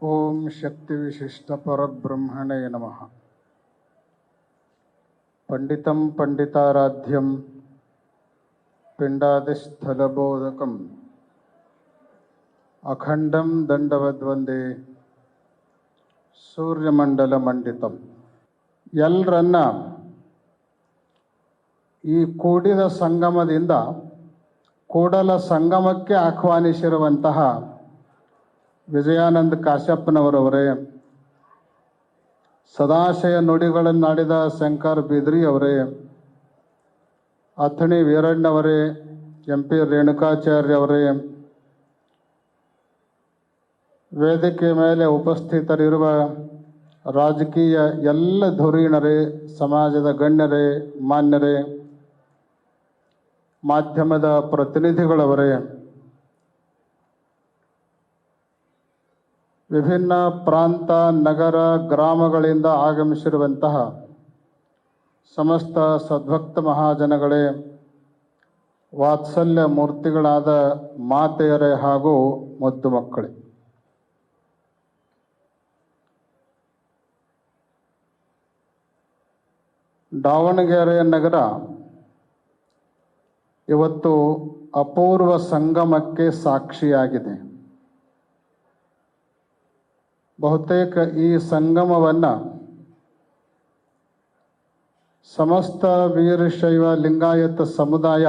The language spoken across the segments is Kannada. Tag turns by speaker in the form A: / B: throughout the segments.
A: ಓಂ ಶಕ್ತಿ ವಿಶಿಷ್ಟ ಪರಬ್ರಹ್ಮಣೇ ನಮಃ. ಪಂಡಿತಂ ಪಂಡಿತಾರಾಧ್ಯಂ ಪಿಂಡಾದಿಸ್ಥಲಬೋಧಕಂ ಅಖಂಡಂ ದಂಡವದ್ವಂದೇ ಸೂರ್ಯಮಂಡಲ ಮಂಡಿತಂ. ಎಲ್ಲರನ್ನ ಈ ಕೂಡಿದ ಸಂಗಮದಿಂದ ಕೂಡಲ ಸಂಗಮಕ್ಕೆ ಆಹ್ವಾನಿಸಿರುವಂತಹ ವಿಜಯಾನಂದ ಕಾಶ್ಯಪ್ಪನವರವರೇ, ಸದಾಶಯ ನುಡಿಗಳನ್ನಾಡಿದ ಶಂಕರ್ ಬಿದ್ರಿ ಅವರೇ, ಅಥಣಿ ವೀರಣ್ಣವರೇ, MP ರೇಣುಕಾಚಾರ್ಯ ಅವರೇ, ವೇದಿಕೆ ಮೇಲೆ ಉಪಸ್ಥಿತರಿರುವ ರಾಜಕೀಯ ಎಲ್ಲ ಧುರೀಣರೇ, ಸಮಾಜದ ಗಣ್ಯರೇ, ಮಾನ್ಯರೇ, ಮಾಧ್ಯಮದ ಪ್ರತಿನಿಧಿಗಳವರೇ, ವಿಭಿನ್ನ ಪ್ರಾಂತ ನಗರ ಗ್ರಾಮಗಳಿಂದ ಆಗಮಿಸಿರುವಂತಹ ಸಮಸ್ತ ಸದ್ಭಕ್ತ ಮಹಾಜನಗಳೇ, ವಾತ್ಸಲ್ಯ ಮೂರ್ತಿಗಳಾದ ಮಾತೆಯರೇ ಹಾಗೂ ಮುದ್ದು ಮಕ್ಕಳೇ, ದಾವಣಗೆರೆ ನಗರ ಇವತ್ತು ಅಪೂರ್ವ ಸಂಗಮಕ್ಕೆ ಸಾಕ್ಷಿಯಾಗಿದೆ. ಬಹುತೇಕ ಈ ಸಂಗಮವನ್ನು ಸಮಸ್ತ ವೀರಶೈವ ಲಿಂಗಾಯತ ಸಮುದಾಯ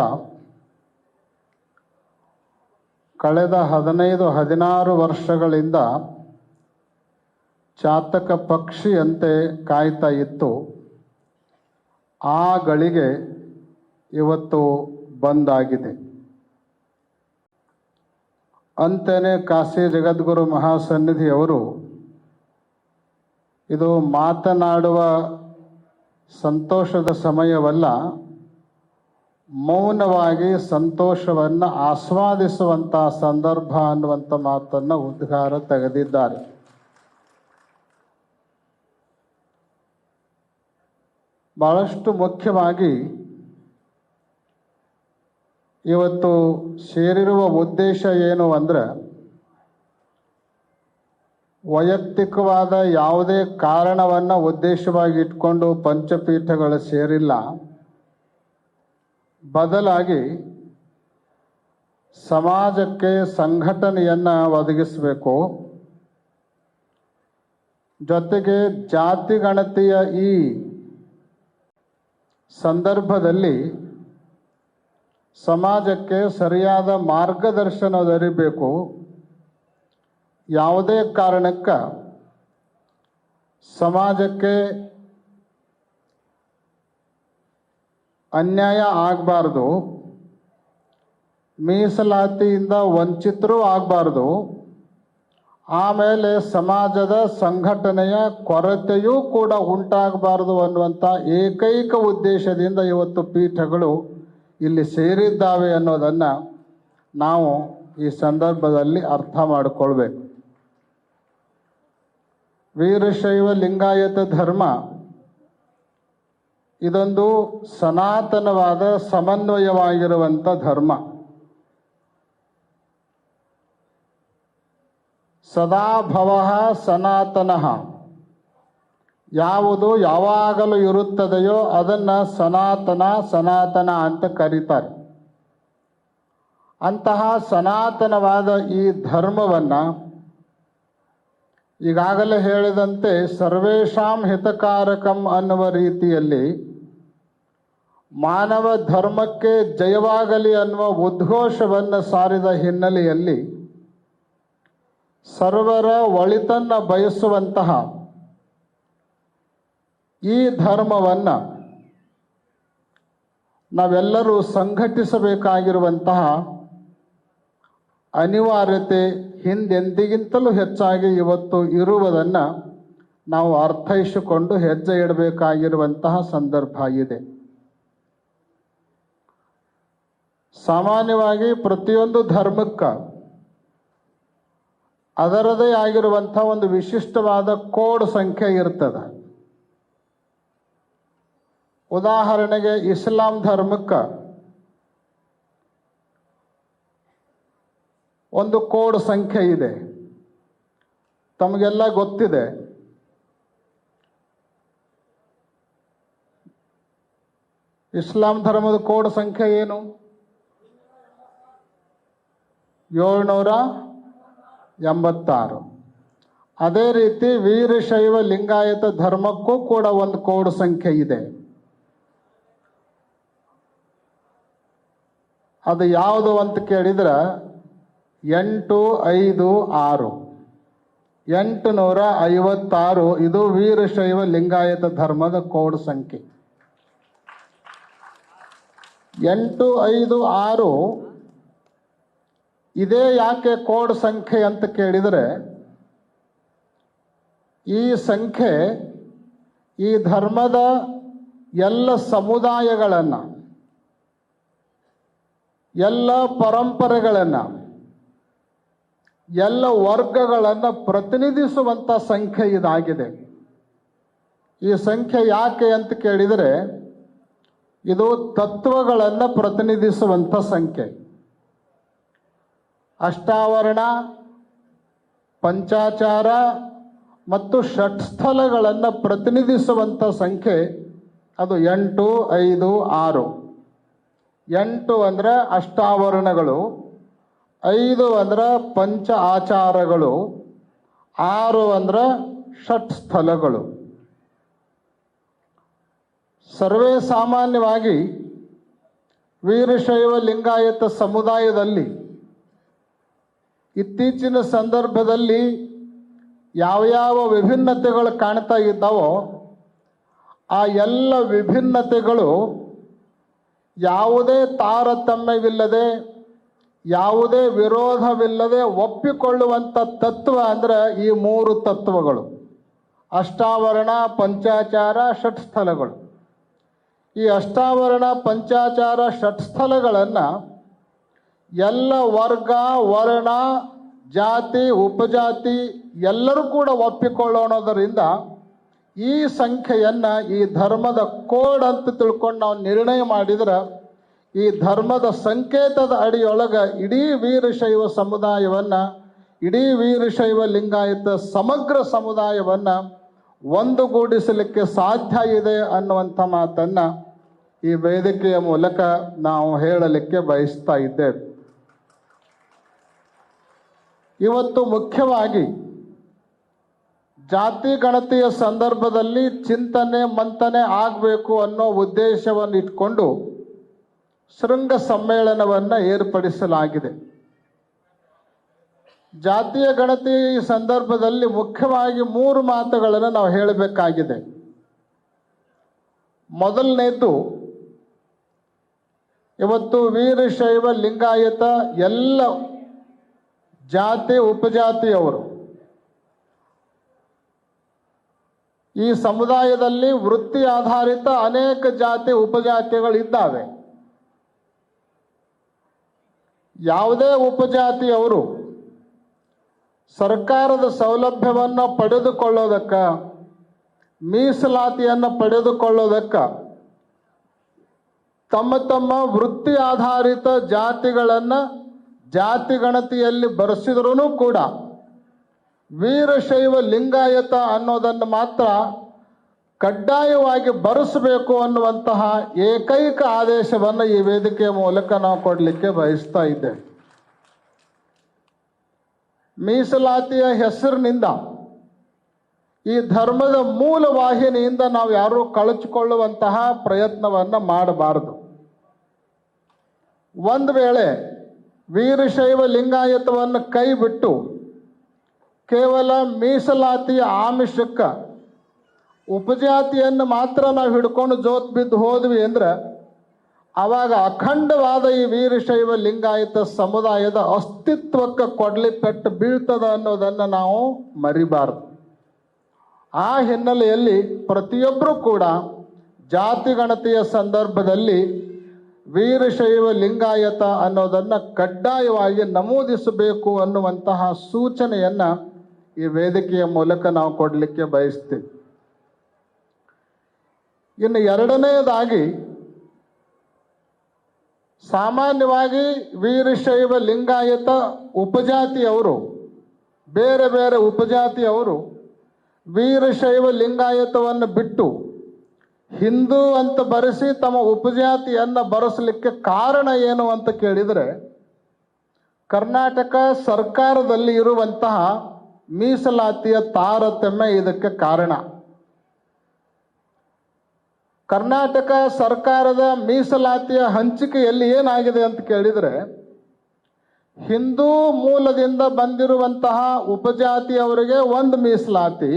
A: ಕಳೆದ 15-16 ವರ್ಷಗಳಿಂದ ಚಾತಕ ಪಕ್ಷಿಯಂತೆ ಕಾಯ್ತಾ ಇತ್ತು. ಆ ಗಳಿಗೆ ಇವತ್ತು ಬಂದಾಗಿದೆ. ಅಂತೆಯೇ ಕಾಶಿ ಜಗದ್ಗುರು ಮಹಾಸನ್ನಿಧಿಯವರು ಇದು ಮಾತನಾಡುವ ಸಂತೋಷದ ಸಮಯವಲ್ಲ, ಮೌನವಾಗಿ ಸಂತೋಷವನ್ನು ಆಸ್ವಾದಿಸುವಂಥ ಸಂದರ್ಭ ಅನ್ನುವಂಥ ಮಾತನ್ನು ಉದ್ಗಾರ ತೆಗೆದಿದ್ದಾರೆ. ಬಹಳಷ್ಟು ಮುಖ್ಯವಾಗಿ ಇವತ್ತು ಸೇರಿರುವ ಉದ್ದೇಶ ಏನು ಅಂದರೆ, ವೈಯಕ್ತಿಕವಾದ ಯಾವುದೇ ಕಾರಣವನ್ನು ಉದ್ದೇಶವಾಗಿ ಇಟ್ಕೊಂಡು ಪಂಚಪೀಠಗಳು ಸೇರಿಲ್ಲ. ಬದಲಾಗಿ ಸಮಾಜಕ್ಕೆ ಸಂಘಟನೆಯನ್ನು ಒದಗಿಸಬೇಕು. ಜೊತೆಗೆ ಜಾತಿ ಗಣತಿಯ ಈ ಸಂದರ್ಭದಲ್ಲಿ ಸಮಾಜಕ್ಕೆ ಸರಿಯಾದ ಮಾರ್ಗದರ್ಶನ ದೊರೆಯಬೇಕು. ಯಾವುದೇ ಕಾರಣಕ್ಕೆ ಸಮಾಜಕ್ಕೆ ಅನ್ಯಾಯ ಆಗಬಾರ್ದು, ಮೀಸಲಾತಿಯಿಂದ ವಂಚಿತರೂ ಆಗಬಾರ್ದು, ಆಮೇಲೆ ಸಮಾಜದ ಸಂಘಟನೆಯ ಕೊರತೆಯೂ ಕೂಡ ಉಂಟಾಗಬಾರ್ದು ಅನ್ನುವಂಥ ಏಕೈಕ ಉದ್ದೇಶದಿಂದ ಇವತ್ತು ಪೀಠಗಳು ಇಲ್ಲಿ ಸೇರಿದ್ದಾವೆ ಅನ್ನೋದನ್ನು ನಾವು ಈ ಸಂದರ್ಭದಲ್ಲಿ ಅರ್ಥ ಮಾಡಿಕೊಳ್ಬೇಕು. ವೀರಶೈವ ಲಿಂಗಾಯತ ಧರ್ಮ ಇದೊಂದು ಸನಾತನವಾದ ಸಮನ್ವಯವಾಗಿರುವಂಥ ಧರ್ಮ. ಸದಾ ಭವಃ ಸನಾತನಃ, ಯಾವುದು ಯಾವಾಗಲೂ ಇರುತ್ತದೆಯೋ ಅದನ್ನು ಸನಾತನ ಅಂತ ಕರೀತಾರೆ. ಅಂತಹ ಸನಾತನವಾದ ಈ ಧರ್ಮವನ್ನು ಈಗಾಗಲೇ ಹೇಳಿದಂತೆ ಸರ್ವೇಷಾಂ ಹಿತಕಾರಕಂ ಅನ್ನುವ ರೀತಿಯಲ್ಲಿ ಮಾನವ ಧರ್ಮಕ್ಕೆ ಜಯವಾಗಲಿ ಅನ್ನುವ ಉದ್ಘೋಷವನ್ನು ಸಾರಿದ ಹಿನ್ನೆಲೆಯಲ್ಲಿ ಸರ್ವರ ಒಳಿತನ್ನು ಬಯಸುವಂತಹ ಈ ಧರ್ಮವನ್ನು ನಾವೆಲ್ಲರೂ ಸಂಘಟಿಸಬೇಕಾಗಿರುವಂತಹ ಅನಿವಾರ್ಯತೆ ಹಿಂದೆಂದಿಗಿಂತಲೂ ಹೆಚ್ಚಾಗಿ ಇವತ್ತು ಇರುವುದನ್ನು ನಾವು ಅರ್ಥೈಸಿಕೊಂಡು ಹೆಜ್ಜೆ ಇಡಬೇಕಾಗಿರುವಂತಹ ಸಂದರ್ಭ ಇದೆ. ಸಾಮಾನ್ಯವಾಗಿ ಪ್ರತಿಯೊಂದು ಧರ್ಮಕ್ಕೆ ಅದರದೇ ಆಗಿರುವಂಥ ಒಂದು ವಿಶಿಷ್ಟವಾದ ಕೋಡ್ ಸಂಖ್ಯೆ ಇರ್ತದೆ. ಉದಾಹರಣೆಗೆ ಇಸ್ಲಾಂ ಧರ್ಮಕ್ಕೆ ಒಂದು ಕೋಡ್ ಸಂಖ್ಯೆ ಇದೆ. ತಮಗೆಲ್ಲ ಗೊತ್ತಿದೆ. ಇಸ್ಲಾಂ ಧರ್ಮದ ಕೋಡ್ ಸಂಖ್ಯೆ ಏನು? 786. ಅದೇ ರೀತಿ ವೀರಶೈವ ಲಿಂಗಾಯತ ಧರ್ಮಕ್ಕೂ ಕೂಡ ಒಂದು ಕೋಡ್ ಸಂಖ್ಯೆ ಇದೆ. ಅದು ಯಾವುದು ಅಂತ ಕೇಳಿದ್ರೆ 856. 856 ಇದು ವೀರಶೈವ ಲಿಂಗಾಯತ ಧರ್ಮದ ಕೋಡ್ ಸಂಖ್ಯೆ. 856 ಇದೇ ಯಾಕೆ ಕೋಡ್ ಸಂಖ್ಯೆ ಅಂತ ಕೇಳಿದರೆ, ಈ ಸಂಖ್ಯೆ ಈ ಧರ್ಮದ ಎಲ್ಲ ಸಮುದಾಯಗಳನ್ನು, ಎಲ್ಲ ಪರಂಪರೆಗಳನ್ನು, ಎಲ್ಲ ವರ್ಗಗಳನ್ನು ಪ್ರತಿನಿಧಿಸುವಂಥ ಸಂಖ್ಯೆ ಇದಾಗಿದೆ. ಈ ಸಂಖ್ಯೆ ಯಾಕೆ ಅಂತ ಕೇಳಿದರೆ, ಇದು ತತ್ವಗಳನ್ನು ಪ್ರತಿನಿಧಿಸುವಂಥ ಸಂಖ್ಯೆ. ಅಷ್ಟಾವರಣ, ಪಂಚಾಚಾರ ಮತ್ತು ಷಟ್ಸ್ಥಲಗಳನ್ನು ಪ್ರತಿನಿಧಿಸುವಂಥ ಸಂಖ್ಯೆ ಅದು 856. 8 ಅಂದರೆ ಅಷ್ಟಾವರಣಗಳು, 5 ಅಂದ್ರೆ ಪಂಚ ಆಚಾರಗಳು, 6 ಅಂದ್ರೆ ಷಟ್ಸ್ಥಲಗಳು. ಸರ್ವೇ ಸಾಮಾನ್ಯವಾಗಿ ವೀರಶೈವ ಲಿಂಗಾಯತ ಸಮುದಾಯದಲ್ಲಿ ಇತ್ತೀಚಿನ ಸಂದರ್ಭದಲ್ಲಿ ಯಾವ ವಿಭಿನ್ನತೆಗಳು ಕಾಣ್ತಾ ಇದ್ದಾವೋ ಆ ಎಲ್ಲ ವಿಭಿನ್ನತೆಗಳು ಯಾವುದೇ ತಾರತಮ್ಯವಿಲ್ಲದೆ, ಯಾವುದೇ ವಿರೋಧವಿಲ್ಲದೆ ಒಪ್ಪಿಕೊಳ್ಳುವಂಥ ತತ್ವ ಅಂದರೆ ಈ 3 ತತ್ವಗಳು: ಅಷ್ಟಾವರಣ, ಪಂಚಾಚಾರ, ಷಟ್ಸ್ಥಲಗಳು. ಈ ಅಷ್ಟಾವರಣ, ಪಂಚಾಚಾರ, ಷಟ್ಸ್ಥಲಗಳನ್ನು ಎಲ್ಲ ವರ್ಗ, ವರ್ಣ, ಜಾತಿ, ಉಪಜಾತಿ ಎಲ್ಲರೂ ಕೂಡ ಒಪ್ಪಿಕೊಳ್ಳೋಣದರಿಂದ ಈ ಸಂಖ್ಯೆಯನ್ನು ಈ ಧರ್ಮದ ಕೋಡ್ ಅಂತ ತಿಳ್ಕೊಂಡು ನಾವು ನಿರ್ಣಯ ಮಾಡಿದ್ರೆ, ಈ ಧರ್ಮದ ಸಂಕೇತದ ಅಡಿಯೊಳಗೆ ಇಡೀ ವೀರಶೈವ ಸಮುದಾಯವನ್ನು, ಇಡೀ ವೀರಶೈವ ಲಿಂಗಾಯತ ಸಮಗ್ರ ಸಮುದಾಯವನ್ನು ಒಂದುಗೂಡಿಸಲಿಕ್ಕೆ ಸಾಧ್ಯ ಇದೆ ಅನ್ನುವಂಥ ಮಾತನ್ನು ಈ ವೇದಿಕೆಯ ಮೂಲಕ ನಾವು ಹೇಳಲಿಕ್ಕೆ ಬಯಸ್ತಾ ಇದ್ದೇವೆ. ಇವತ್ತು ಮುಖ್ಯವಾಗಿ ಜಾತಿ ಗಣತಿಯ ಸಂದರ್ಭದಲ್ಲಿ ಚಿಂತನೆ ಮಂಥನೆ ಆಗಬೇಕು ಅನ್ನೋ ಉದ್ದೇಶವನ್ನು ಇಟ್ಕೊಂಡು ಶೃಂಗ ಸಮ್ಮೇಳನವನ್ನು ಏರ್ಪಡಿಸಲಾಗಿದೆ. ಜಾತಿಯ ಗಣತಿ ಸಂದರ್ಭದಲ್ಲಿ ಮುಖ್ಯವಾಗಿ 3 ಮಾತುಗಳನ್ನು ನಾವು ಹೇಳಬೇಕಾಗಿದೆ. ಮೊದಲನೇದು, ಇವತ್ತು ವೀರಶೈವ ಲಿಂಗಾಯತ ಎಲ್ಲ ಜಾತಿ ಉಪಜಾತಿಯವರು ಈ ಸಮುದಾಯದಲ್ಲಿ ವೃತ್ತಿ ಆಧಾರಿತ ಅನೇಕ ಜಾತಿ ಉಪಜಾತಿಗಳಿದ್ದಾವೆ. ಯಾವುದೇ ಉಪಜಾತಿಯವರು ಸರ್ಕಾರದ ಸೌಲಭ್ಯವನ್ನು ಪಡೆದುಕೊಳ್ಳೋದಕ್ಕೆ, ಮೀಸಲಾತಿಯನ್ನು ಪಡೆದುಕೊಳ್ಳೋದಕ್ಕೆ ತಮ್ಮ ತಮ್ಮ ವೃತ್ತಿ ಆಧಾರಿತ ಜಾತಿಗಳನ್ನು ಜಾತಿ ಗಣತಿಯಲ್ಲಿ ಬರೆಸಿದ್ರೂ ಕೂಡ ವೀರಶೈವ ಲಿಂಗಾಯತ ಅನ್ನೋದನ್ನು ಮಾತ್ರ ಕಡ್ಡಾಯವಾಗಿ ಬರೆಸಬೇಕು ಅನ್ನುವಂತಹ ಏಕೈಕ ಆದೇಶವನ್ನು ಈ ವೇದಿಕೆಯ ಮೂಲಕ ನಾವು ಕೊಡಲಿಕ್ಕೆ ಬಯಸ್ತಾ ಇದ್ದೇವೆ. ಮೀಸಲಾತಿಯ ಹೆಸರಿನಿಂದ ಈ ಧರ್ಮದ ಮೂಲ ವಾಹಿನಿಯಿಂದ ನಾವು ಯಾರೂ ಕಳಚಿಕೊಳ್ಳುವಂತಹ ಪ್ರಯತ್ನವನ್ನು ಮಾಡಬಾರದು. ಒಂದು ವೇಳೆ ವೀರಶೈವ ಲಿಂಗಾಯತವನ್ನು ಕೈ ಬಿಟ್ಟು ಕೇವಲ ಮೀಸಲಾತಿಯ ಆಮಿಷಕ್ಕೆ ಉಪಜಾತಿಯನ್ನು ಮಾತ್ರ ನಾವು ಹಿಡ್ಕೊಂಡು ಜೋತ್ ಬಿದ್ದು ಹೋದ್ವಿ ಅಂದ್ರೆ ಆವಾಗ ಅಖಂಡವಾದ ಈ ವೀರಶೈವ ಲಿಂಗಾಯತ ಸಮುದಾಯದ ಅಸ್ತಿತ್ವಕ್ಕೆ ಕೊಡ್ಲಿ ಪೆಟ್ಟು ಬೀಳ್ತದ ಅನ್ನೋದನ್ನು ನಾವು ಮರಿಬಾರದು. ಆ ಹಿನ್ನೆಲೆಯಲ್ಲಿ ಪ್ರತಿಯೊಬ್ಬರೂ ಕೂಡ ಜಾತಿ ಗಣತಿಯ ಸಂದರ್ಭದಲ್ಲಿ ವೀರಶೈವ ಲಿಂಗಾಯತ ಅನ್ನೋದನ್ನು ಕಡ್ಡಾಯವಾಗಿ ನಮೂದಿಸಬೇಕು ಅನ್ನುವಂತಹ ಸೂಚನೆಯನ್ನು ಈ ವೇದಿಕೆಯ ಮೂಲಕ ನಾವು ಕೊಡಲಿಕ್ಕೆ ಬಯಸ್ತೀವಿ. ಇನ್ನು ಎರಡನೆಯದಾಗಿ, ಸಾಮಾನ್ಯವಾಗಿ ವೀರಶೈವ ಲಿಂಗಾಯತ ಉಪಜಾತಿಯವರು ಬೇರೆ ಬೇರೆ ಉಪಜಾತಿಯವರು ವೀರಶೈವ ಲಿಂಗಾಯತವನ್ನು ಬಿಟ್ಟು ಹಿಂದೂ ಅಂತ ಬರೆಸಿ ತಮ್ಮ ಉಪಜಾತಿಯನ್ನು ಬರೆಸಲಿಕ್ಕೆ ಕಾರಣ ಏನು ಅಂತ ಕೇಳಿದರೆ, ಕರ್ನಾಟಕ ಸರ್ಕಾರದಲ್ಲಿ ಇರುವಂತಹ ಮೀಸಲಾತಿಯ ತಾರತಮ್ಯ ಇದಕ್ಕೆ ಕಾರಣ. ಕರ್ನಾಟಕ ಸರ್ಕಾರದ ಮೀಸಲಾತಿಯ ಹಂಚಿಕೆಯಲ್ಲಿ ಏನಾಗಿದೆ ಅಂತ ಕೇಳಿದರೆ, ಹಿಂದೂ ಮೂಲದಿಂದ ಬಂದಿರುವಂತಹ ಉಪಜಾತಿಯವರಿಗೆ ಒಂದು ಮೀಸಲಾತಿ,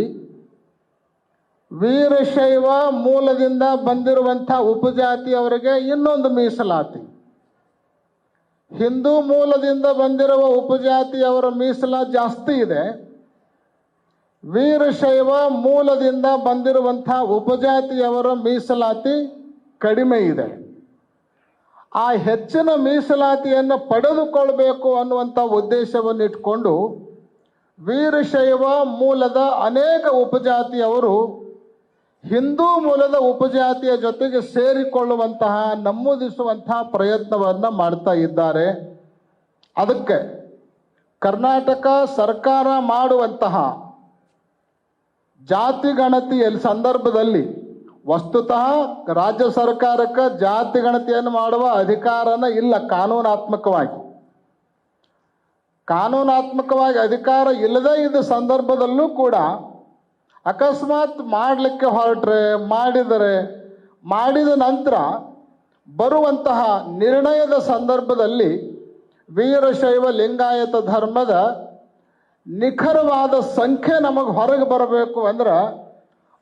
A: ವೀರಶೈವ ಮೂಲದಿಂದ ಬಂದಿರುವಂತಹ ಉಪಜಾತಿಯವರಿಗೆ ಇನ್ನೊಂದು ಮೀಸಲಾತಿ. ಹಿಂದೂ ಮೂಲದಿಂದ ಬಂದಿರುವ ಉಪಜಾತಿಯವರ ಮೀಸಲ ಜಾಸ್ತಿ ಇದೆ, ವೀರಶೈವ ಮೂಲದಿಂದ ಬಂದಿರುವಂತಹ ಉಪಜಾತಿಯವರ ಮೀಸಲಾತಿ ಕಡಿಮೆ ಇದೆ. ಆ ಹೆಚ್ಚಿನ ಮೀಸಲಾತಿಯನ್ನು ಪಡೆದುಕೊಳ್ಬೇಕು ಅನ್ನುವಂಥ ಉದ್ದೇಶವನ್ನು ಇಟ್ಕೊಂಡು ವೀರಶೈವ ಮೂಲದ ಅನೇಕ ಉಪಜಾತಿಯವರು ಹಿಂದೂ ಮೂಲದ ಉಪಜಾತಿಯ ಜೊತೆಗೆ ಸೇರಿಕೊಳ್ಳುವಂತಹ, ನಮೂದಿಸುವಂತಹ ಪ್ರಯತ್ನವನ್ನು ಮಾಡ್ತಾ ಇದ್ದಾರೆ. ಅದಕ್ಕೆ ಕರ್ನಾಟಕ ಸರ್ಕಾರ ಮಾಡುವಂತಹ ಜಾತಿ ಗಣತಿಯ ಸಂದರ್ಭದಲ್ಲಿ ವಸ್ತುತಃ ರಾಜ್ಯ ಸರ್ಕಾರಕ್ಕೆ ಜಾತಿ ಗಣತಿಯನ್ನು ಮಾಡುವ ಅಧಿಕಾರನ ಇಲ್ಲ. ಕಾನೂನಾತ್ಮಕವಾಗಿ ಅಧಿಕಾರ ಇಲ್ಲದೇ ಇದ್ದ ಸಂದರ್ಭದಲ್ಲೂ ಕೂಡ ಅಕಸ್ಮಾತ್ ಮಾಡಲಿಕ್ಕೆ ಹೊರಟ್ರೆ, ಮಾಡಿದ ನಂತರ ಬರುವಂತಹ ನಿರ್ಣಯದ ಸಂದರ್ಭದಲ್ಲಿ ವೀರಶೈವ ಲಿಂಗಾಯತ ಧರ್ಮದ ನಿಖರವಾದ ಸಂಖ್ಯೆ ನಮಗೆ ಹೊರಗೆ ಬರಬೇಕು ಅಂದ್ರೆ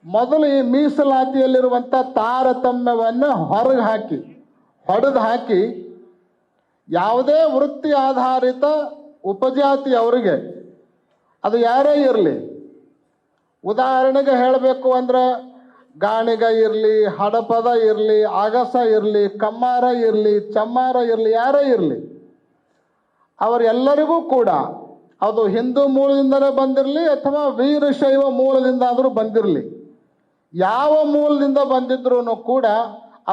A: ಮೊದಲು ಈ ಮೀಸಲಾತಿಯಲ್ಲಿರುವಂಥ ತಾರತಮ್ಯವನ್ನು ಹೊಡೆದು ಹಾಕಿ ಯಾವುದೇ ವೃತ್ತಿ ಆಧಾರಿತ ಉಪಜಾತಿಯವರಿಗೆ, ಅದು ಯಾರೇ ಇರಲಿ, ಉದಾಹರಣೆಗೆ ಹೇಳಬೇಕು ಅಂದ್ರೆ ಗಾಣಿಗ ಇರಲಿ, ಹಡಪದ ಇರಲಿ, ಅಗಸ ಇರಲಿ, ಕಮ್ಮಾರ ಇರಲಿ, ಚಮ್ಮಾರ ಇರಲಿ, ಯಾರೇ ಇರಲಿ, ಅವರೆಲ್ಲರಿಗೂ ಕೂಡ ಅದು ಹಿಂದೂ ಮೂಲದಿಂದಲೇ ಬಂದಿರಲಿ ಅಥವಾ ವೀರಶೈವ ಮೂಲದಿಂದ ಆದರೂ ಬಂದಿರಲಿ, ಯಾವ ಮೂಲದಿಂದ ಬಂದಿದ್ರೂ ಕೂಡ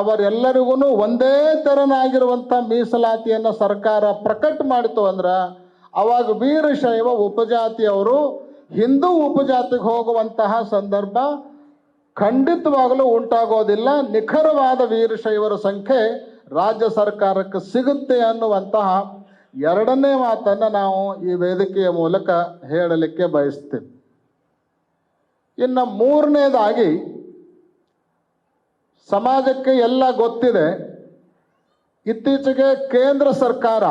A: ಅವರೆಲ್ಲರಿಗೂ ಒಂದೇ ತೆರನಾಗಿರುವಂಥ ಮೀಸಲಾತಿಯನ್ನು ಸರ್ಕಾರ ಪ್ರಕಟ ಮಾಡಿತು ಅಂದ್ರೆ ಅವಾಗ ವೀರಶೈವ ಉಪಜಾತಿಯವರು ಹಿಂದೂ ಉಪಜಾತಿಗೆ ಹೋಗುವಂತಹ ಸಂದರ್ಭ ಖಂಡಿತವಾಗಲೂ ಉಂಟಾಗೋದಿಲ್ಲ. ನಿಖರವಾದ ವೀರಶೈವರ ಸಂಖ್ಯೆ ರಾಜ್ಯ ಸರ್ಕಾರಕ್ಕೆ ಸಿಗುತ್ತೆ ಅನ್ನುವಂತಹ ಎರಡನೇ ಮಾತನ್ನು ನಾವು ಈ ವೇದಿಕೆಯ ಮೂಲಕ ಹೇಳಲಿಕ್ಕೆ ಬಯಸ್ತೇವೆ. ಇನ್ನು ಮೂರನೇದಾಗಿ, ಸಮಾಜಕ್ಕೆ ಎಲ್ಲ ಗೊತ್ತಿದೆ, ಇತ್ತೀಚೆಗೆ ಕೇಂದ್ರ ಸರ್ಕಾರ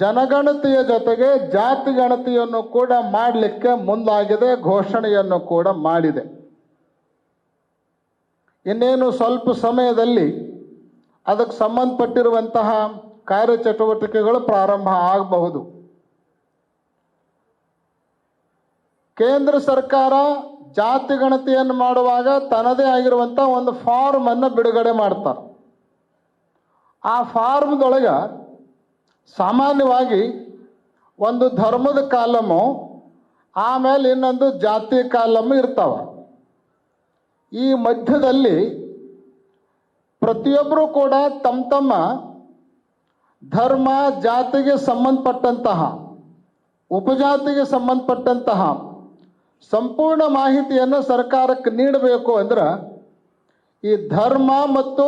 A: ಜನಗಣತಿಯ ಜೊತೆಗೆ ಜಾತಿ ಗಣತಿಯನ್ನು ಕೂಡ ಮಾಡಲಿಕ್ಕೆ ಮುಂದಾಗಿದೆ, ಘೋಷಣೆಯನ್ನು ಕೂಡ ಮಾಡಿದೆ. ಇನ್ನೇನು ಸ್ವಲ್ಪ ಸಮಯದಲ್ಲಿ ಅದಕ್ಕೆ ಸಂಬಂಧಪಟ್ಟಿರುವಂತಹ ಕಾರ್ಯಚಟುವಟಿಕೆಗಳು ಪ್ರಾರಂಭ ಆಗಬಹುದು. ಕೇಂದ್ರ ಸರ್ಕಾರ ಜಾತಿ ಗಣತಿಯನ್ನು ಮಾಡುವಾಗ ತನ್ನದೇ ಆಗಿರುವಂಥ ಒಂದು ಫಾರ್ಮ್ ಅನ್ನು ಬಿಡುಗಡೆ ಮಾಡ್ತಾರೆ. ಆ ಫಾರ್ಮ್ದೊಳಗೆ ಸಾಮಾನ್ಯವಾಗಿ ಒಂದು ಧರ್ಮದ ಕಾಲಮು, ಆಮೇಲೆ ಇನ್ನೊಂದು ಜಾತಿ ಕಾಲಮ್ ಇರ್ತಾವ. ಈ ಮಧ್ಯದಲ್ಲಿ ಪ್ರತಿಯೊಬ್ಬರೂ ಕೂಡ ತಮ್ಮ ಧರ್ಮ, ಜಾತಿಗೆ ಸಂಬಂಧಪಟ್ಟಂತಹ, ಉಪಜಾತಿಗೆ ಸಂಬಂಧಪಟ್ಟಂತಹ ಸಂಪೂರ್ಣ ಮಾಹಿತಿಯನ್ನು ಸರ್ಕಾರಕ್ಕೆ ನೀಡಬೇಕು ಅಂದ್ರೆ ಈ ಧರ್ಮ ಮತ್ತು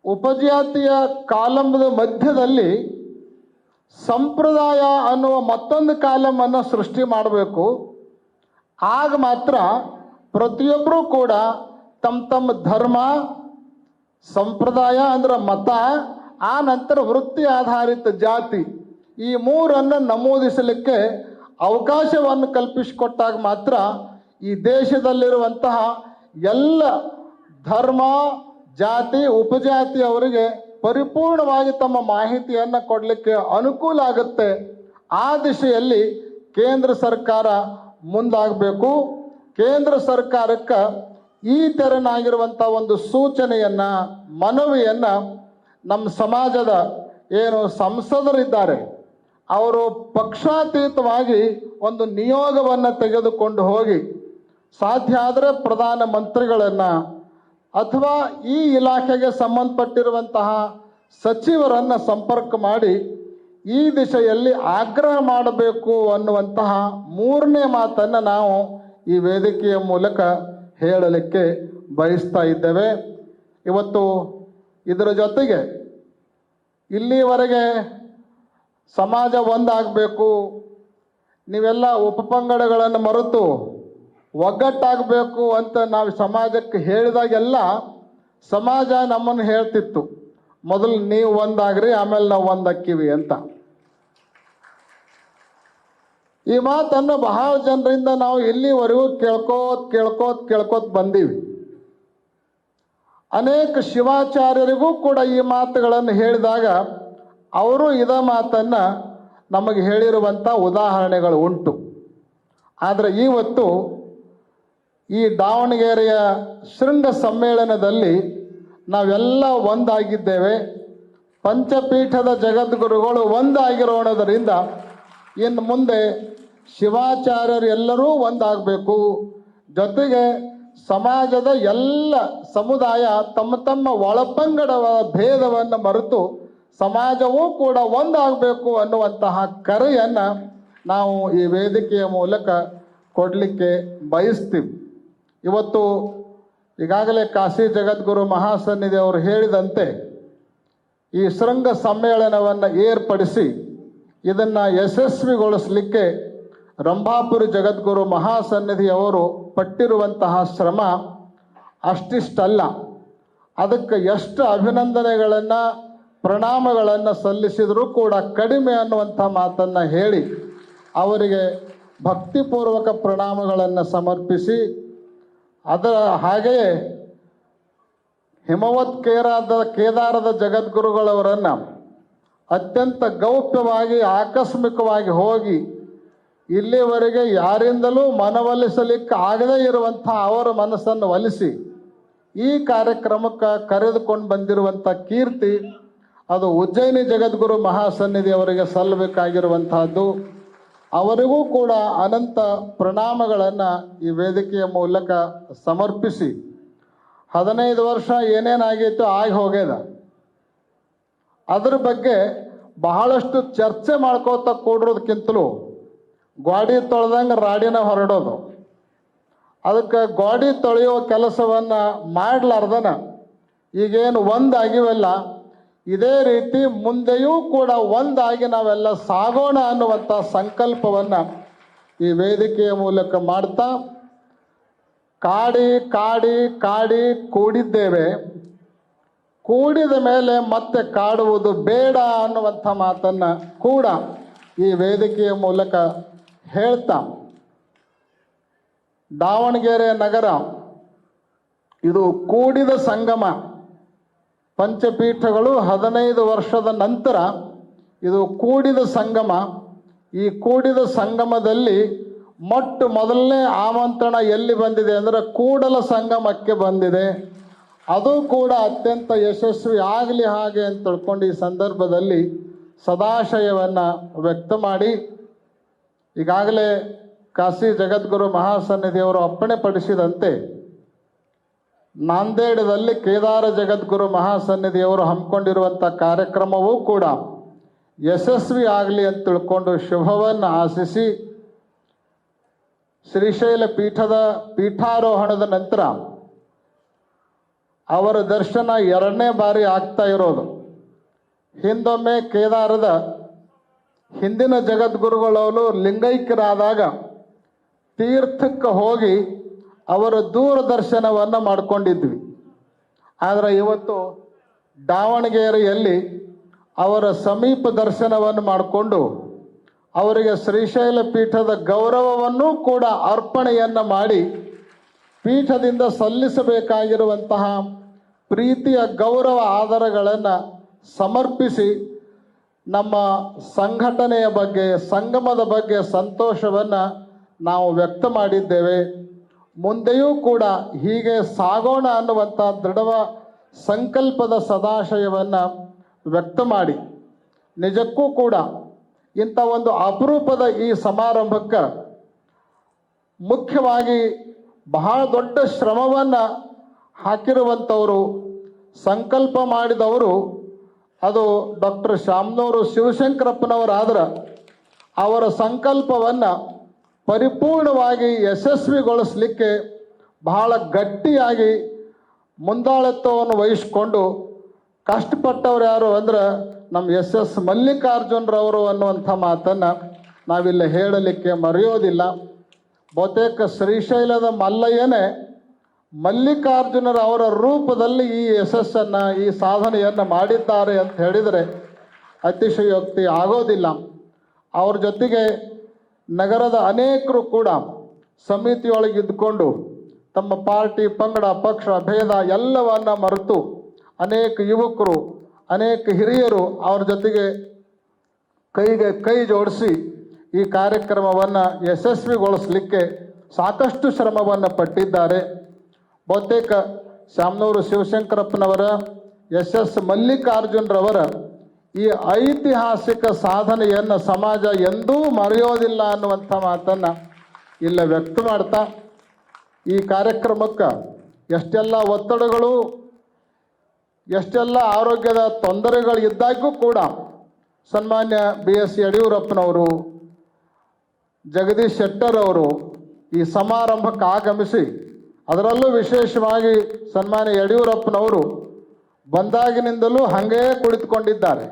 A: ಉಪಜಾತಿಯ ಕಾಲಂದ ಮಧ್ಯದಲ್ಲಿ ಸಂಪ್ರದಾಯ ಅನ್ನುವ ಮತ್ತೊಂದು ಕಾಲಮನ್ನು ಸೃಷ್ಟಿ ಮಾಡಬೇಕು. ಆಗ ಮಾತ್ರ ಪ್ರತಿಯೊಬ್ಬರೂ ಕೂಡ ತಮ್ಮ ಧರ್ಮ, ಸಂಪ್ರದಾಯ ಅಂದ್ರೆ ಮತ, ಆ ನಂತರ ವೃತ್ತಿ ಆಧಾರಿತ ಜಾತಿ, ಈ ಮೂರನ್ನು ನಮೂದಿಸಲಿಕ್ಕೆ ಅವಕಾಶವನ್ನು ಕಲ್ಪಿಸಿಕೊಟ್ಟಾಗ ಮಾತ್ರ ಈ ದೇಶದಲ್ಲಿರುವಂತಹ ಎಲ್ಲ ಧರ್ಮ, ಜಾತಿ, ಉಪಜಾತಿ ಅವರಿಗೆ ಪರಿಪೂರ್ಣವಾಗಿ ತಮ್ಮ ಮಾಹಿತಿಯನ್ನು ಕೊಡಲಿಕ್ಕೆ ಅನುಕೂಲ ಆಗುತ್ತೆ. ಆ ದಿಶೆಯಲ್ಲಿ ಕೇಂದ್ರ ಸರ್ಕಾರ ಮುಂದಾಗಬೇಕು. ಕೇಂದ್ರ ಸರ್ಕಾರಕ್ಕೆ ಈ ತೆರನಾಗಿರುವಂಥ ಒಂದು ಸೂಚನೆಯನ್ನು, ಮನವಿಯನ್ನು ನಮ್ಮ ಸಮಾಜದ ಏನು ಸಂಸದರಿದ್ದಾರೆ ಅವರು ಪಕ್ಷಾತೀತವಾಗಿ ಒಂದು ನಿಯೋಗವನ್ನು ತೆಗೆದುಕೊಂಡು ಹೋಗಿ ಸಾಧ್ಯ ಆದರೆ ಪ್ರಧಾನಮಂತ್ರಿಗಳನ್ನು ಅಥವಾ ಈ ಇಲಾಖೆಗೆ ಸಂಬಂಧಪಟ್ಟಿರುವಂತಹ ಸಚಿವರನ್ನು ಸಂಪರ್ಕ ಮಾಡಿ ಈ ದಿಶೆಯಲ್ಲಿ ಆಗ್ರಹ ಮಾಡಬೇಕು ಅನ್ನುವಂತಹ ಮೂರನೇ ಮಾತನ್ನು ನಾವು ಈ ವೇದಿಕೆಯ ಮೂಲಕ ಹೇಳಲಿಕ್ಕೆ ಬಯಸ್ತಾ ಇದ್ದೇವೆ. ಇವತ್ತು ಇದರ ಜೊತೆಗೆ ಇಲ್ಲಿವರೆಗೆ ಸಮಾಜ ಒಂದಾಗಬೇಕು, ನೀವೆಲ್ಲ ಉಪಪಂಗಡಗಳನ್ನು ಮರೆತು ಒಗ್ಗಟ್ಟಾಗಬೇಕು ಅಂತ ನಾವು ಸಮಾಜಕ್ಕೆ ಹೇಳಿದಾಗೆಲ್ಲ ಸಮಾಜ ನಮ್ಮನ್ನು ಹೇಳ್ತಿತ್ತು, ಮೊದಲು ನೀವು ಒಂದಾಗ್ರಿ ಆಮೇಲೆ ನಾವು ಒಂದಾಕ್ಕಿವಿ ಅಂತ. ಈ ಮಾತನ್ನು ಬಹಳ ಜನರಿಂದ ನಾವು ಇಲ್ಲಿವರೆಗೂ ಕೇಳ್ಕೋತ್ ಬಂದೀವಿ. ಅನೇಕ ಶಿವಾಚಾರ್ಯರಿಗೂ ಕೂಡ ಈ ಮಾತುಗಳನ್ನು ಹೇಳಿದಾಗ ಅವರು ಇದ ಮಾತನ್ನು ನಮಗೆ ಹೇಳಿರುವಂಥ ಉದಾಹರಣೆಗಳು ಉಂಟು. ಆದರೆ ಇವತ್ತು ಈ ದಾವಣಗೆರೆಯ ಶೃಂಗ ಸಮ್ಮೇಳನದಲ್ಲಿ ನಾವೆಲ್ಲ ಒಂದಾಗಿದ್ದೇವೆ. ಪಂಚಪೀಠದ ಜಗದ್ಗುರುಗಳು ಒಂದಾಗಿರೋಣದರಿಂದ ಇನ್ನು ಮುಂದೆ ಶಿವಾಚಾರ್ಯರು ಎಲ್ಲರೂ ಒಂದಾಗಬೇಕು. ಜೊತೆಗೆ ಸಮಾಜದ ಎಲ್ಲ ಸಮುದಾಯ ತಮ್ಮ ತಮ್ಮ ಒಳಪಂಗಡವ ಭೇದವನ್ನು ಮರೆತು ಸಮಾಜವೂ ಕೂಡ ಒಂದಾಗಬೇಕು ಅನ್ನುವಂತಹ ಕರೆಯನ್ನು ನಾವು ಈ ವೇದಿಕೆಯ ಮೂಲಕ ಕೊಡಲಿಕ್ಕೆ ಬಯಸ್ತೀವಿ. ಇವತ್ತು ಈಗಾಗಲೇ ಕಾಶಿ ಜಗದ್ಗುರು ಮಹಾಸನ್ನಿಧಿ ಅವರು ಹೇಳಿದಂತೆ ಈ ಶೃಂಗ ಸಮ್ಮೇಳನವನ್ನು ಏರ್ಪಡಿಸಿ ಇದನ್ನು ಯಶಸ್ವಿಗೊಳಿಸಲಿಕ್ಕೆ ರಂಭಾಪುರಿ ಜಗದ್ಗುರು ಮಹಾಸನ್ನಿಧಿಯವರು ಪಟ್ಟಿರುವಂತಹ ಶ್ರಮ ಅಷ್ಟಿಷ್ಟಲ್ಲ. ಅದಕ್ಕೆ ಎಷ್ಟು ಅಭಿನಂದನೆಗಳನ್ನು ಪ್ರಣಾಮಗಳನ್ನು ಸಲ್ಲಿಸಿದರೂ ಕೂಡ ಕಡಿಮೆ ಅನ್ನುವಂಥ ಮಾತನ್ನು ಹೇಳಿ ಅವರಿಗೆ ಭಕ್ತಿಪೂರ್ವಕ ಪ್ರಣಾಮಗಳನ್ನು ಸಮರ್ಪಿಸಿ, ಅದರ ಹಾಗೆಯೇ ಹಿಮವತ್ ಕೇದಾರದ ಜಗದ್ಗುರುಗಳವರನ್ನು ಅತ್ಯಂತ ಗೌಪ್ಯವಾಗಿ ಆಕಸ್ಮಿಕವಾಗಿ ಹೋಗಿ ಇಲ್ಲಿವರೆಗೆ ಯಾರಿಂದಲೂ ಮನವೊಲಿಸಲಿಕ್ಕೆ ಆಗದೇ ಇರುವಂಥ ಅವರ ಮನಸ್ಸನ್ನು ಒಲಿಸಿ ಈ ಕಾರ್ಯಕ್ರಮಕ್ಕೆ ಕರೆದುಕೊಂಡು ಬಂದಿರುವಂಥ ಕೀರ್ತಿ ಅದು ಉಜ್ಜಯಿನಿ ಜಗದ್ಗುರು ಮಹಾಸನ್ನಿಧಿ ಅವರಿಗೆ ಸಲ್ಲಬೇಕಾಗಿರುವಂತಹದ್ದು. ಅವರಿಗೂ ಕೂಡ ಅನಂತ ಪ್ರಣಾಮಗಳನ್ನು ಈ ವೇದಿಕೆಯ ಮೂಲಕ ಸಮರ್ಪಿಸಿ, 15 ವರ್ಷ ಏನೇನಾಗಿತ್ತು ಆಗಿ ಹೋಗ್ಯದ, ಅದ್ರ ಬಗ್ಗೆ ಬಹಳಷ್ಟು ಚರ್ಚೆ ಮಾಡ್ಕೋತ ಕೂಡೋದಕ್ಕಿಂತಲೂ ಗಾಡಿ ತೊಳೆದಂಗೆ ರಾಡಿನ ಹೊರಡೋದು, ಅದಕ್ಕೆ ಗಾಡಿ ತೊಳೆಯೋ ಕೆಲಸವನ್ನು ಮಾಡಲಾರ್ದನ ಈಗೇನು ಒಂದಾಗಿವೆಲ್ಲ ಇದೇ ರೀತಿ ಮುಂದೆಯೂ ಕೂಡ ಒಂದಾಗಿ ನಾವೆಲ್ಲ ಸಾಗೋಣ ಅನ್ನುವಂಥ ಸಂಕಲ್ಪವನ್ನು ಈ ವೇದಿಕೆಯ ಮೂಲಕ ಮಾಡ್ತಾ, ಕಾಡಿ ಕಾಡಿ ಕಾಡಿ ಕೂಡಿದ್ದೇವೆ, ಕೂಡಿದ ಮೇಲೆ ಮತ್ತೆ ಕಾಡುವುದು ಬೇಡ ಅನ್ನುವಂಥ ಮಾತನ್ನು ಕೂಡ ಈ ವೇದಿಕೆಯ ಮೂಲಕ ಹೇಳ್ತಾ, ದಾವಣಗೆರೆ ನಗರ ಇದು ಕೂಡಿದ ಸಂಗಮ. ಪಂಚಪೀಠಗಳು 15 ವರ್ಷದ ನಂತರ ಇದು ಕೂಡಿದ ಸಂಗಮ. ಈ ಕೂಡಿದ ಸಂಗಮದಲ್ಲಿ ಮೊದಲನೇ ಆಮಂತ್ರಣ ಎಲ್ಲಿ ಬಂದಿದೆ ಅಂದರೆ ಕೂಡಲ ಸಂಗಮಕ್ಕೆ ಬಂದಿದೆ. ಅದು ಕೂಡ ಅತ್ಯಂತ ಯಶಸ್ವಿ ಆಗಲಿ ಹಾಗೆ ಅಂತ ತಿಳ್ಕೊಂಡು ಈ ಸಂದರ್ಭದಲ್ಲಿ ಸದಾಶಯವನ್ನು ವ್ಯಕ್ತ ಮಾಡಿ, ಈಗಾಗಲೇ ಕಾಶಿ ಜಗದ್ಗುರು ಮಹಾಸನ್ನಿಧಿಯವರು ಅಪ್ಪಣೆ ಪಡಿಸಿದಂತೆ ನಾಂದೇಡದಲ್ಲಿ ಕೇದಾರ ಜಗದ್ಗುರು ಮಹಾಸನ್ನಿಧಿಯವರು ಹಮ್ಮಿಕೊಂಡಿರುವಂಥ ಕಾರ್ಯಕ್ರಮವೂ ಕೂಡ ಯಶಸ್ವಿ ಆಗಲಿ ಅಂತ ತಿಳ್ಕೊಂಡು ಶುಭವನ್ನು ಆಶಿಸಿ, ಶ್ರೀಶೈಲ ಪೀಠದ ಪೀಠಾರೋಹಣದ ನಂತರ ಅವರ ದರ್ಶನ 2ನೇ ಬಾರಿ ಆಗ್ತಾ ಇರೋದು. ಹಿಂದೊಮ್ಮೆ ಕೇದಾರದ ಹಿಂದಿನ ಜಗದ್ಗುರುಗಳವರು ಲಿಂಗೈಕ್ಯರಾದಾಗ ತೀರ್ಥಕ್ಕೆ ಹೋಗಿ ಅವರ ದೂರದರ್ಶನವನ್ನು ಮಾಡಿಕೊಂಡಿದ್ವಿ. ಆದರೆ ಇವತ್ತು ದಾವಣಗೆರೆಯಲ್ಲಿ ಅವರ ಸಮೀಪ ದರ್ಶನವನ್ನು ಮಾಡಿಕೊಂಡು ಅವರಿಗೆ ಶ್ರೀಶೈಲ ಪೀಠದ ಗೌರವವನ್ನು ಕೂಡ ಅರ್ಪಣೆಯನ್ನು ಮಾಡಿ ಪೀಠದಿಂದ ಸಲ್ಲಿಸಬೇಕಾಗಿರುವಂತಹ ಪ್ರೀತಿಯ ಗೌರವ ಆಧಾರಗಳನ್ನು ಸಮರ್ಪಿಸಿ ನಮ್ಮ ಸಂಘಟನೆಯ ಬಗ್ಗೆ, ಸಂಗಮದ ಬಗ್ಗೆ ಸಂತೋಷವನ್ನು ನಾವು ವ್ಯಕ್ತ ಮಾಡಿದ್ದೇವೆ. ಮುಂದೆಯೂ ಕೂಡ ಹೀಗೆ ಸಾಗೋಣ ಅನ್ನುವಂಥ ದೃಢ ಸಂಕಲ್ಪದ ಸದಾಶಯವನ್ನು ವ್ಯಕ್ತ ಮಾಡಿ, ನಿಜಕ್ಕೂ ಕೂಡ ಇಂಥ ಒಂದು ಅಪರೂಪದ ಈ ಸಮಾರಂಭಕ್ಕೆ ಮುಖ್ಯವಾಗಿ ಬಹಳ ದೊಡ್ಡ ಶ್ರಮವನ್ನು ಹಾಕಿರುವಂಥವರು, ಸಂಕಲ್ಪ ಮಾಡಿದವರು ಅದು ಡಾಕ್ಟರ್ ಶಾಮನೂರು ಶಿವಶಂಕರಪ್ಪನವರಾದ್ರೆ ಅವರ ಸಂಕಲ್ಪವನ್ನು ಪರಿಪೂರ್ಣವಾಗಿ ಯಶಸ್ವಿಗೊಳಿಸಲಿಕ್ಕೆ ಬಹಳ ಗಟ್ಟಿಯಾಗಿ ಮುಂದಾಳತ್ವವನ್ನು ವಹಿಸಿಕೊಂಡು ಕಷ್ಟಪಟ್ಟವ್ರು ಯಾರು ಅಂದ್ರೆ ನಮ್ಮ ಎಸ್ ಮಲ್ಲಿಕಾರ್ಜುನರವರು ಅನ್ನುವಂಥ ಮಾತನ್ನು ನಾವಿಲ್ಲಿ ಹೇಳಲಿಕ್ಕೆ ಮರೆಯೋದಿಲ್ಲ. ಬಹುತೇಕ ಶ್ರೀಶೈಲದ ಮಲ್ಲಯ್ಯನೇ ಮಲ್ಲಿಕಾರ್ಜುನರ ಅವರ ರೂಪದಲ್ಲಿ ಈ ಯಶಸ್ಸನ್ನು ಈ ಸಾಧನೆಯನ್ನು ಮಾಡಿದ್ದಾರೆ ಅಂತ ಹೇಳಿದರೆ ಅತಿಶಯೋಕ್ತಿ ಆಗೋದಿಲ್ಲ. ಅವ್ರ ಜೊತೆಗೆ ನಗರದ ಅನೇಕರು ಕೂಡ ಸಮಿತಿಯೊಳಗೆ ಇದ್ದುಕೊಂಡು ತಮ್ಮ ಪಾರ್ಟಿ ಪಂಗಡ ಪಕ್ಷ ಭೇದ ಎಲ್ಲವನ್ನ ಮರೆತು ಅನೇಕ ಯುವಕರು ಅನೇಕ ಹಿರಿಯರು ಅವ್ರ ಜೊತೆಗೆ ಕೈಗೆ ಕೈ ಜೋಡಿಸಿ ಈ ಕಾರ್ಯಕ್ರಮವನ್ನು ಯಶಸ್ವಿಗೊಳಿಸಲಿಕ್ಕೆ ಸಾಕಷ್ಟು ಶ್ರಮವನ್ನು ಪಟ್ಟಿದ್ದಾರೆ. ಬಹುತೇಕ ಶಾಮನೂರು ಶಿವಶಂಕರಪ್ಪನವರ ಎಸ್ ಮಲ್ಲಿಕಾರ್ಜುನರವರ ಈ ಐತಿಹಾಸಿಕ ಸಾಧನೆಯನ್ನು ಸಮಾಜ ಎಂದೂ ಮರೆಯೋದಿಲ್ಲ ಅನ್ನುವಂಥ ಮಾತನ್ನು ಇಲ್ಲ ವ್ಯಕ್ತ ಮಾಡ್ತಾ ಈ ಕಾರ್ಯಕ್ರಮಕ್ಕೆ ಎಷ್ಟೆಲ್ಲ ಒತ್ತಡಗಳು ಎಷ್ಟೆಲ್ಲ ಆರೋಗ್ಯದ ತೊಂದರೆಗಳು ಇದ್ದಾಗೂ ಕೂಡ ಸನ್ಮಾನ್ಯ BS ಯಡಿಯೂರಪ್ಪನವರು ಜಗದೀಶ್ ಶೆಟ್ಟರ್ ಅವರು ಈ ಸಮಾರಂಭಕ್ಕೆ ಆಗಮಿಸಿ ಅದರಲ್ಲೂ ವಿಶೇಷವಾಗಿ ಸನ್ಮಾನ್ಯ ಯಡಿಯೂರಪ್ಪನವರು ಬಂದಾಗಿನಿಂದಲೂ ಹಾಗೇ ಕುಳಿತುಕೊಂಡಿದ್ದಾರೆ.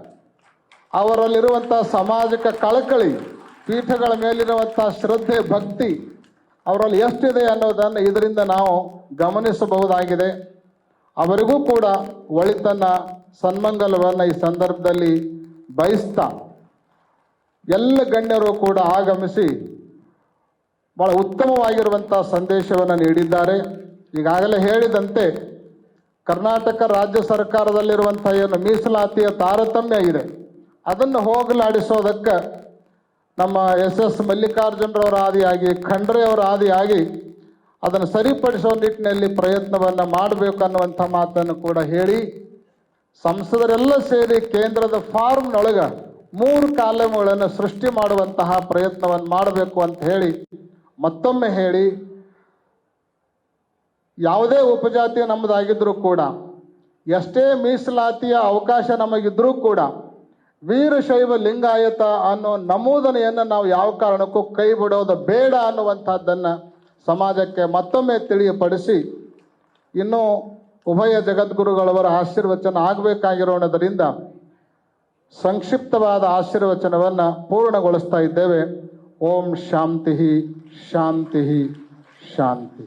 A: ಅವರಲ್ಲಿರುವಂಥ ಸಾಮಾಜಿಕ ಕಳಕಳಿ, ಪೀಠಗಳ ಮೇಲಿರುವಂಥ ಶ್ರದ್ಧೆ ಭಕ್ತಿ ಅವರಲ್ಲಿ ಎಷ್ಟಿದೆ ಅನ್ನೋದನ್ನು ಇದರಿಂದ ನಾವು ಗಮನಿಸಬಹುದಾಗಿದೆ. ಅವರಿಗೂ ಕೂಡ ಒಳಿತನ್ನ ಸನ್ಮಂಗಲವನ್ನು ಈ ಸಂದರ್ಭದಲ್ಲಿ ಬಯಸ್ತಾ ಎಲ್ಲ ಗಣ್ಯರು ಕೂಡ ಆಗಮಿಸಿ ಬಹಳ ಉತ್ತಮವಾಗಿರುವಂಥ ಸಂದೇಶವನ್ನು ನೀಡಿದ್ದಾರೆ. ಈಗಾಗಲೇ ಹೇಳಿದಂತೆ ಕರ್ನಾಟಕ ರಾಜ್ಯ ಸರ್ಕಾರದಲ್ಲಿರುವಂಥ ಏನು ಮೀಸಲಾತಿಯ ತಾರತಮ್ಯ ಇದೆ ಅದನ್ನು ಹೋಗಲಾಡಿಸೋದಕ್ಕೆ ನಮ್ಮ ಎಸ್ ಮಲ್ಲಿಕಾರ್ಜುನರವರ ಆದಿಯಾಗಿ ಖಂಡ್ರೆ ಅವರ ಆದಿಯಾಗಿ ಅದನ್ನು ಸರಿಪಡಿಸೋ ನಿಟ್ಟಿನಲ್ಲಿ ಪ್ರಯತ್ನವನ್ನು ಮಾಡಬೇಕು ಅನ್ನುವಂಥ ಮಾತನ್ನು ಕೂಡ ಹೇಳಿ ಸಂಸದರೆಲ್ಲ ಸೇರಿ ಕೇಂದ್ರದ ಫಾರ್ಮ್ನೊಳಗೆ 3 ಕಾಲಮ್ಗಳನ್ನು ಸೃಷ್ಟಿ ಮಾಡುವಂತಹ ಪ್ರಯತ್ನವನ್ನು ಮಾಡಬೇಕು ಅಂತ ಹೇಳಿ ಮತ್ತೊಮ್ಮೆ ಹೇಳಿ, ಯಾವುದೇ ಉಪಜಾತಿ ನಮ್ಮದಾಗಿದ್ರೂ ಕೂಡ ಎಷ್ಟೇ ಮೀಸಲಾತಿಯ ಅವಕಾಶ ನಮಗಿದ್ರೂ ಕೂಡ ವೀರಶೈವ ಲಿಂಗಾಯತ ಅನ್ನೋ ನಮೂದನೆಯನ್ನು ನಾವು ಯಾವ ಕಾರಣಕ್ಕೂ ಕೈ ಬಿಡೋದು ಬೇಡ ಅನ್ನುವಂಥದ್ದನ್ನು ಸಮಾಜಕ್ಕೆ ಮತ್ತೊಮ್ಮೆ ತಿಳಿಯಪಡಿಸಿ ಇನ್ನೂ ಉಭಯ ಜಗದ್ಗುರುಗಳವರ ಆಶೀರ್ವಚನ ಆಗಬೇಕಾಗಿರೋಣದರಿಂದ ಸಂಕ್ಷಿಪ್ತವಾದ ಆಶೀರ್ವಚನವನ್ನು ಪೂರ್ಣಗೊಳಿಸ್ತಾ ಇದ್ದೇವೆ. ಓಂ ಶಾಂತಿ ಶಾಂತಿ ಶಾಂತಿ.